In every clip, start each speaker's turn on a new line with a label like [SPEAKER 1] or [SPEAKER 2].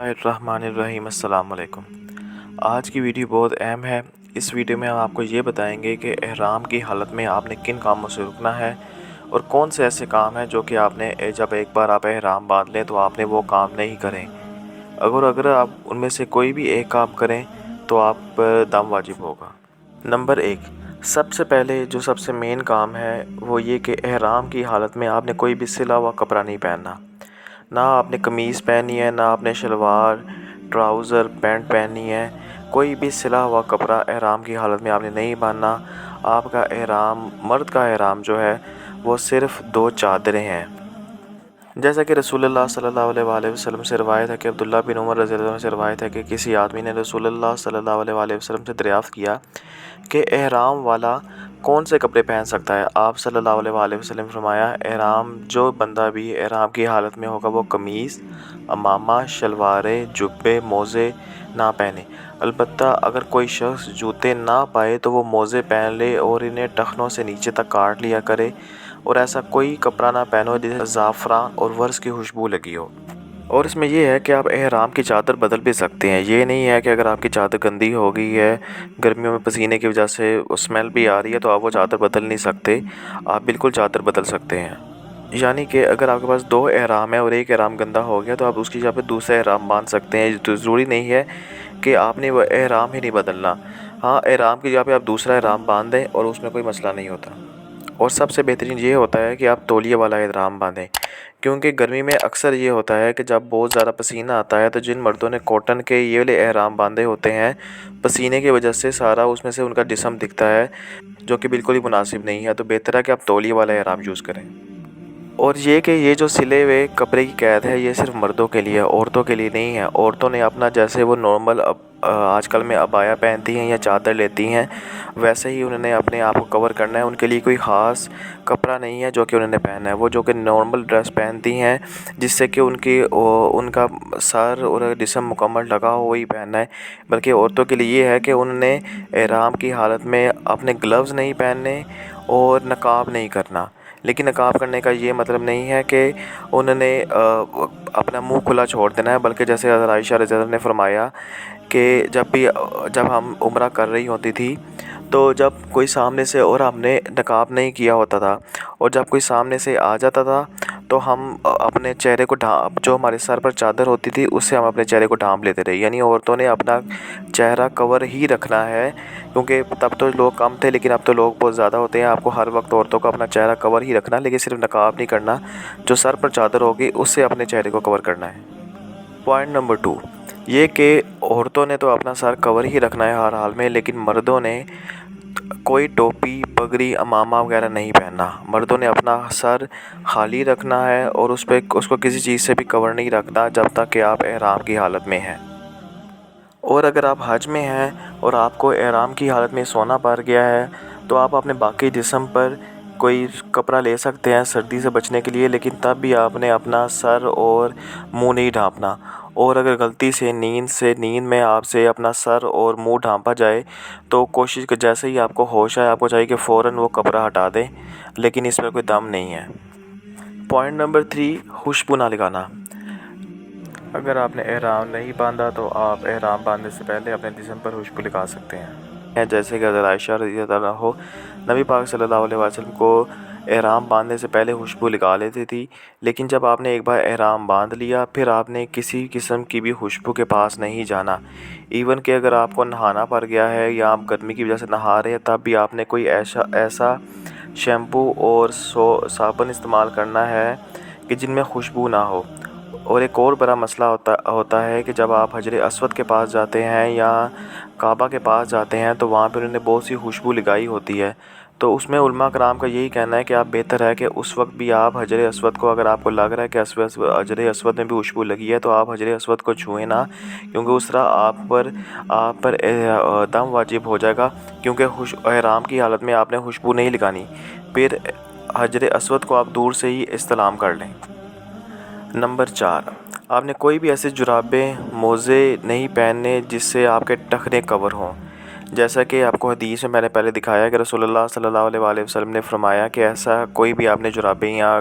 [SPEAKER 1] الرحمن الرحیم السلام علیکم۔ آج کی ویڈیو بہت اہم ہے۔ اس ویڈیو میں ہم آپ کو یہ بتائیں گے کہ احرام کی حالت میں آپ نے کن کاموں سے رکنا ہے اور کون سے ایسے کام ہیں جو کہ آپ نے جب ایک بار آپ احرام باندھ لیں تو آپ نے وہ کام نہیں کریں۔ اگر آپ ان میں سے کوئی بھی ایک کام کریں تو آپ پر دم واجب ہوگا۔ نمبر 1، سب سے پہلے جو سب سے مین کام ہے وہ یہ کہ احرام کی حالت میں آپ نے کوئی بھی سلا ہوا کپڑا نہیں پہننا۔ نہ آپ نے قمیض پہنی ہے، نہ آپ نے شلوار، ٹراؤزر، پینٹ پہنی ہے۔ کوئی بھی سلا ہوا کپڑا احرام کی حالت میں آپ نے نہیں باندھنا۔ آپ کا احرام، مرد کا احرام جو ہے وہ صرف 2 چادریں ہیں۔ جیسا کہ رسول اللہ صلی اللہ علیہ وآلہ وسلم سے روایت ہے کہ عبداللہ بن عمر رضی اللہ عنہ سے روایت ہے کہ کسی آدمی نے رسول اللہ صلی اللہ علیہ وآلہ وسلم سے دریافت کیا کہ احرام والا کون سے کپڑے پہن سکتا ہے۔ آپ صلی اللہ علیہ وآلہ وسلم نے فرمایا، احرام جو بندہ بھی احرام کی حالت میں ہوگا وہ قمیض، عمامہ، شلواریں، جبے، موزے نہ پہنے۔ البتہ اگر کوئی شخص جوتے نہ پائے تو وہ موزے پہن لے اور انہیں ٹخنوں سے نیچے تک کاٹ لیا کرے، اور ایسا کوئی کپڑا نہ پہنو جس میں زعفران اور ورس کی خوشبو لگی ہو۔ اور اس میں یہ ہے کہ آپ احرام کی چادر بدل بھی سکتے ہیں۔ یہ نہیں ہے کہ اگر آپ کی چادر گندی ہو گئی ہے، گرمیوں میں پسینے کی وجہ سے اسمیل بھی آ رہی ہے تو آپ وہ چادر بدل نہیں سکتے۔ آپ بالکل چادر بدل سکتے ہیں۔ یعنی کہ اگر آپ کے پاس 2 احرام ہیں اور ایک احرام گندا ہو گیا تو آپ اس کی جگہ پہ دوسرا احرام باندھ سکتے ہیں۔ تو ضروری نہیں ہے کہ آپ نے وہ احرام ہی نہیں بدلنا۔ ہاں، احرام کی جگہ پہ آپ دوسرا احرام باندھ دیں اور اس میں کوئی مسئلہ نہیں ہوتا۔ اور سب سے بہترین یہ ہوتا ہے کہ آپ تولیے والا احرام باندھیں، کیونکہ گرمی میں اکثر یہ ہوتا ہے کہ جب بہت زیادہ پسینہ آتا ہے تو جن مردوں نے کاٹن کے یہ والے احرام باندھے ہوتے ہیں، پسینے کی وجہ سے سارا اس میں سے ان کا جسم دکھتا ہے، جو کہ بالکل ہی مناسب نہیں ہے۔ تو بہتر ہے کہ آپ تولیے والا احرام یوز کریں۔ اور یہ کہ یہ جو سلے ہوئے کپڑے کی قید ہے یہ صرف مردوں کے لیے ہے، عورتوں کے لیے نہیں ہے۔ عورتوں نے اپنا جیسے وہ نارمل آج کل میں عبایا پہنتی ہیں یا چادر لیتی ہیں، ویسے ہی انہوں نے اپنے آپ کو کور کرنا ہے۔ ان کے لیے کوئی خاص کپڑا نہیں ہے جو کہ انہوں نے پہننا ہے۔ وہ جو کہ نارمل ڈریس پہنتی ہیں جس سے کہ ان کا سر اور جسم مکمل ڈھکا ہو وہی پہننا ہے۔ بلکہ عورتوں کے لیے یہ ہے کہ انہوں نے احرام کی حالت میں اپنے گلوز نہیں پہننے اور نقاب نہیں کرنا۔ لیکن نقاب کرنے کا یہ مطلب نہیں ہے کہ انہوں نے اپنا منہ کھلا چھوڑ دینا ہے، بلکہ جیسے حضرت عائشہ رضی اللہ عنہا نے فرمایا کہ جب ہم عمرہ کر رہی ہوتی تھی تو جب کوئی سامنے سے، اور ہم نے نقاب نہیں کیا ہوتا تھا، اور جب کوئی سامنے سے آ جاتا تھا تو ہم اپنے چہرے کو جو ہمارے سر پر چادر ہوتی تھی اس سے ہم اپنے چہرے کو ڈھانپ لیتے رہے۔ یعنی عورتوں نے اپنا چہرہ کور ہی رکھنا ہے، کیونکہ تب تو لوگ کم تھے لیکن اب تو لوگ بہت زیادہ ہوتے ہیں۔ آپ کو ہر وقت عورتوں کو اپنا چہرہ کور ہی رکھنا، لیکن صرف نقاب نہیں کرنا۔ جو سر پر چادر ہوگی اس سے اپنے چہرے کو کور کرنا ہے۔ پوائنٹ نمبر 2، یہ کہ عورتوں نے تو اپنا سر کور ہی رکھنا ہے ہر حال میں، لیکن مردوں نے کوئی ٹوپی، پگڑی، عمامہ وغیرہ نہیں پہننا۔ مردوں نے اپنا سر خالی رکھنا ہے اور اس کو کسی چیز سے بھی کور نہیں رکھنا جب تک کہ آپ احرام کی حالت میں ہیں۔ اور اگر آپ حج میں ہیں اور آپ کو احرام کی حالت میں سونا پڑ گیا ہے تو آپ اپنے باقی جسم پر کوئی کپڑا لے سکتے ہیں سردی سے بچنے کے لیے، لیکن تب بھی آپ نے اپنا سر اور منہ نہیں ڈھانپنا۔ اور اگر غلطی سے نیند میں آپ سے اپنا سر اور منہ ڈھانپا جائے تو کوشش کہ جیسے ہی آپ کو ہوش آئے آپ کو چاہیے کہ فوراً وہ کپڑا ہٹا دیں، لیکن اس میں کوئی دم نہیں ہے۔ پوائنٹ نمبر 3، خوشبو نہ لگانا۔ اگر آپ نے احرام نہیں باندھا تو آپ احرام باندھنے سے پہلے اپنے جسم پر خوشبو لگا سکتے ہیں، جیسے کہ حضرت عائشہ رضی اللہ عنہا نبی پاک صلی اللہ علیہ وسلم کو احرام باندھنے سے پہلے خوشبو لگا لیتی تھی۔ لیکن جب آپ نے ایک بار احرام باندھ لیا پھر آپ نے کسی قسم کی بھی خوشبو کے پاس نہیں جانا۔ ایون کہ اگر آپ کو نہانا پڑ گیا ہے یا آپ گرمی کی وجہ سے نہا رہے ہیں تب بھی آپ نے کوئی ایسا شیمپو اور صابن استعمال کرنا ہے کہ جن میں خوشبو نہ ہو۔ اور ایک اور بڑا مسئلہ ہوتا ہے کہ جب آپ حجر اسود کے پاس جاتے ہیں یا کعبہ کے پاس جاتے ہیں تو وہاں پہ انہوں نے بہت سی خوشبو لگائی ہوتی ہے، تو اس میں علماء کرام کا یہی کہنا ہے کہ آپ بہتر ہے کہ اس وقت بھی آپ حجر اسود کو، اگر آپ کو لگ رہا ہے کہ حجر اسود میں بھی خوشبو لگی ہے تو آپ حجر اسود کو چھوئیں نہ، کیونکہ اس طرح آپ پر دم واجب ہو جائے گا، کیونکہ احرام کی حالت میں آپ نے خوشبو نہیں لگانی۔ پھر حجر اسود کو آپ دور سے ہی استلام کر لیں۔ نمبر 4، آپ نے کوئی بھی ایسے جرابیں، موزے نہیں پہننے جس سے آپ کے ٹخنے کور ہوں۔ جیسا کہ آپ کو حدیث میں نے پہلے دکھایا کہ رسول اللہ صلی اللہ علیہ وآلہ وسلم نے فرمایا کہ ایسا کوئی بھی آپ نے جرابیں یا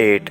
[SPEAKER 1] 8